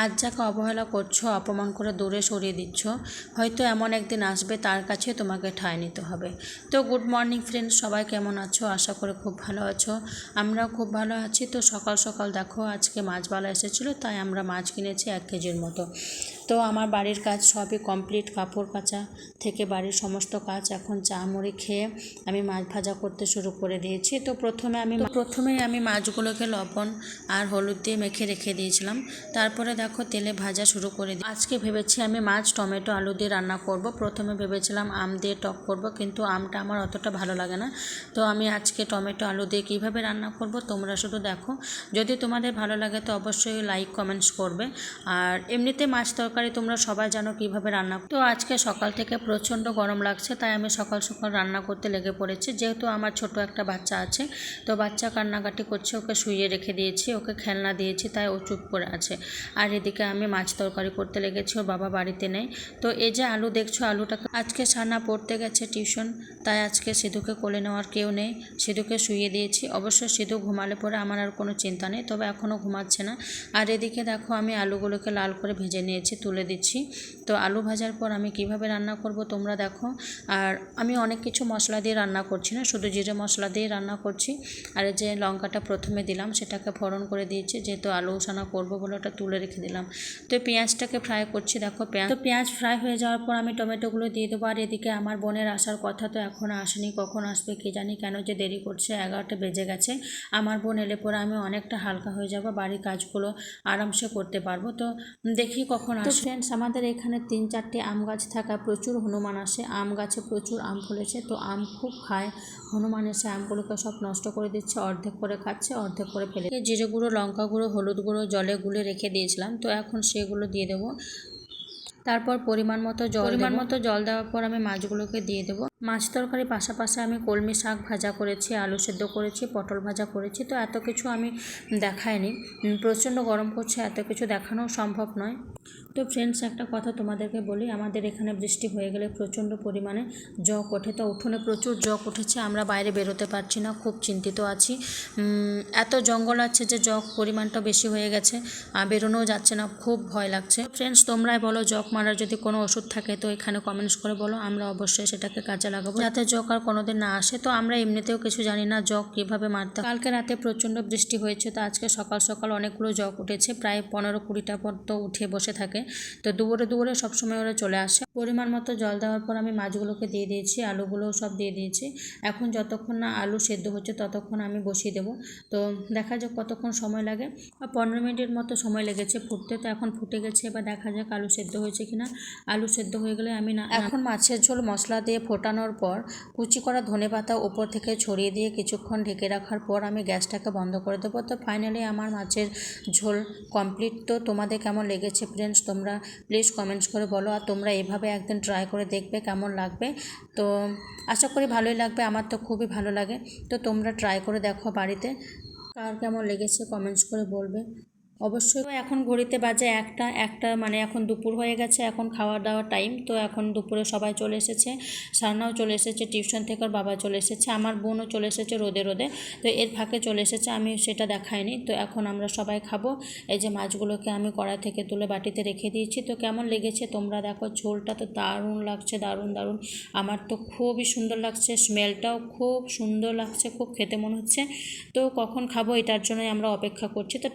আজ যাকে অবহেলা করছো, অপমান করে দূরে সরিয়ে দিচ্ছ, হয়তো এমন একদিন আসবে তার কাছে তোমাকে ঠাঁই নিতে হবে। তো গুড মর্নিং ফ্রেন্ডস, সবাই কেমন আছো? আশা করে খুব ভালো আছো। আমরাও খুব ভালো আছি। তো সকাল সকাল দেখো আজকে মাছবালা এসেছিলো, তাই আমরা মাছ কিনেছি 1 কেজির মতো। তো আমার বাড়ির কাজ সবই কমপ্লিট, কাপড় কাচা থেকে বাড়ির সমস্ত কাজ। এখন চা মুড়ি খেয়ে আমি মাছ ভাজা করতে শুরু করে দিয়েছি। তো প্রথমেই আমি মাছগুলোকে লবণ আর হলুদ দিয়ে মেখে রেখে দিয়েছিলাম। তারপরে দেখো তেলে ভাজা শুরু করে দিই। আজকে ভেবেছি আমি মাছ টমেটো আলু দিয়ে রান্না করব। প্রথমে ভেবেছিলাম আম দিয়ে টক করব, কিন্তু আমটা আমার অতটা ভালো লাগে না। তো আমি আজকে টমেটো আলু দিয়ে কীভাবে রান্না করব তোমরা শুধু দেখো। যদি তোমাদের ভালো লাগে তো অবশ্যই লাইক কমেন্টস করবে। আর এমনিতে মাছ তরকারি তোমরা সবাই জানো কীভাবে রান্না। তো আজকে সকাল থেকে প্রচণ্ড গরম লাগছে, তাই আমি সকাল সকাল রান্না করতে লেগে পড়েছি। যেহেতু আমার ছোট একটা বাচ্চা আছে, তো বাচ্চা কান্নাকাটি করছে, ওকে শুইয়ে রেখে দিয়েছি, ওকে খেলনা দিয়েছি, তাই ও চুপ করে আছে। আর এদিকে আমি মাছ তরকারি করতে লেগেছি, ওর বাবা বাড়িতে নেই। তো এই যে আলু দেখছো, আলুটাকে আজকে সানা পড়তে গেছে টিউশন, তাই আজকে সিধুকে কোলে নেওয়ার কেউ নেই, সিধুকে শুইয়ে দিয়েছি। অবশ্য সিধু ঘুমালে পরে আমার আর কোনো চিন্তা নেই, তবে এখনও ঘুমাচ্ছে না। আর এদিকে দেখো আমি আলুগুলোকে লাল করে ভেজে নিয়েছি, তুলে দিচ্ছি। তো আলু ভাজার পর আমি কিভাবে রান্না করব তোমরা দেখো। আর আমি অনেক কিছু মশলা দিয়ে রান্না করছি না, শুধু জিরে মশলা দিয়ে রান্না করছি। আর এই যে লঙ্কাটা প্রথমে দিলাম, সেটাকে ফোড়ন করে দিয়েছি, যেহেতু আলু সানা করবো বলে ওটা তুলে রেখে দিলাম। তো পেঁয়াজটাকে ফ্রাই করছি, দেখো পেঁয়াজ ফ্রাই হয়ে যাওয়ার পর আমি টমেটোগুলো দিয়ে দেবো। আর এদিকে আমার বোনের আসার কথা, তো এখনও আসেনি, কখন আসবে কে জানি, কেন যে দেরি করছে। 11টা বেজে গেছে। আমার বোন এলে পরে আমি অনেকটা হালকা হয়ে যাব, বাড়ির কাজগুলো আরামসে করতে পারবো। তো দেখি কখন আসে। তো ফ্রেন্ডস, আমাদের এখানে 3-4টে আম গাছ থাকা প্রচুর হনুমান আসে, আম গাছে প্রচুর আম ফলেছে, তো আম খুব খায়। হনুমান এসে আমগুলোকে সব নষ্ট করে দিচ্ছে, অর্ধেক করে খাচ্ছে, অর্ধেক করে ফেলে। জিরে গুঁড়ো, লঙ্কা গুঁড়ো, হলুদ গুঁড়ো জলে গুলে রেখে দিয়েছিলাম, তো এখন সেগুলো দিয়ে দেবো। তারপর পরিমাণ মতো জল দেওয়ার পর আমি মাছগুলোকে দিয়ে দেবো। মাছ তরকারি পাশাপাশি আমি কলমি শাক ভাজা করেছি, আলু সেদ্ধ করেছি, পটল ভাজা করেছি। তো এত কিছু আমি দেখাইনি, প্রচণ্ড গরম করছে, এত কিছু দেখানো সম্ভব নয়। তো ফ্রেন্ডস, একটা কথা তোমাদেরকে বলি, আমাদের এখানে বৃষ্টি হয়ে গেলে প্রচণ্ড পরিমাণে জগ ওঠে। তো উঠোনে প্রচুর জগ উঠেছে, আমরা বাইরে বেরোতে পারছি না, খুব চিন্তিত আছি। এত জঙ্গল আছে যে জগ পরিমাণটা বেশি হয়ে গেছে, বেরোনোও যাচ্ছে না, খুব ভয় লাগছে। ফ্রেন্ডস, তোমরাই বলো জগ মারার যদি কোনো ওষুধ থাকে তো এখানে কমেন্টস করে বলো, আমরা অবশ্যই সেটাকে কাজে লাগাবো যাতে জগ আর কোনোদিন না আসে। তো আমরা এমনিতেও কিছু জানি না জগ কীভাবে মারতে। কালকে রাতে প্রচণ্ড বৃষ্টি হয়েছে, তো আজকে সকাল সকাল অনেকগুলো জগ উঠেছে, প্রায় 15-20টা পর্যন্ত উঠে বসে থাকে। তো দুপুরে সবসময় ওরা চলে আসে। পরিমাণ মতো জল দেওয়ার পর আমি মাছগুলোকে দিয়ে দিয়েছি, আলুগুলোও সব দিয়ে দিয়েছি। এখন যতক্ষণ না আলু সেদ্ধ হচ্ছে ততক্ষণ আমি বসিয়ে দেবো। তো দেখা যাক কতক্ষণ সময় লাগে। 15 মিনিটের মতো সময় লেগেছে ফুটতে। তো এখন ফুটে গেছে, এবার দেখা যাক আলু সেদ্ধ হয়েছে কিনা। আলু সেদ্ধ হয়ে গেলে আমি এখন মাছের ঝোল মশলা দিয়ে ফোটানোর পর কুচি করা ধনেপাতা উপর থেকে ছড়িয়ে দিয়ে কিছুক্ষণ ঢেকে রাখার পর আমি গ্যাসটাকে বন্ধ করে দেবো। তো ফাইনালি আমার মাছের ঝোল কমপ্লিট। তো তোমাদের কেমন লেগেছে ফ্রেন্ডস তোমরা প্লিজ কমেন্টস করে বলো। আর তোমরা এভাবে একদিন ট্রাই করে দেখবে কেমন লাগবে। তো আশা করি ভালোই লাগবে, আমার তো খুবই ভালো লাগে। তো তোমরা ট্রাই করে দেখো বাড়িতে, কার কেমন লেগেছে কমেন্টস করে বলবে অবশ্যই। তো এখন ঘড়িতে বাজে একটা মানে এখন দুপুর হয়ে গেছে, এখন খাওয়া দাওয়ার টাইম। তো এখন দুপুরে সবাই চলে এসেছে, সারনাও চলে এসেছে টিউশন থেকে, আর বাবা চলে এসেছে, আমার বোনও চলে এসেছে রোদে। তো এর ফাঁকে চলে এসেছে, আমি সেটা দেখাইনি। তো এখন আমরা সবাই খাবো। এই যে মাছগুলোকে আমি কড়াই থেকে তুলে বাটিতে রেখে দিয়েছি। তো কেমন লেগেছে তোমরা দেখো, ঝোলটা তো দারুণ লাগছে, দারুণ দারুণ। আমার তো খুবই সুন্দর লাগছে, স্মেলটাও খুব সুন্দর লাগছে, খুব খেতে মনে হচ্ছে। তো কখন খাবো এটার জন্যই আমরা অপেক্ষা করছি। তো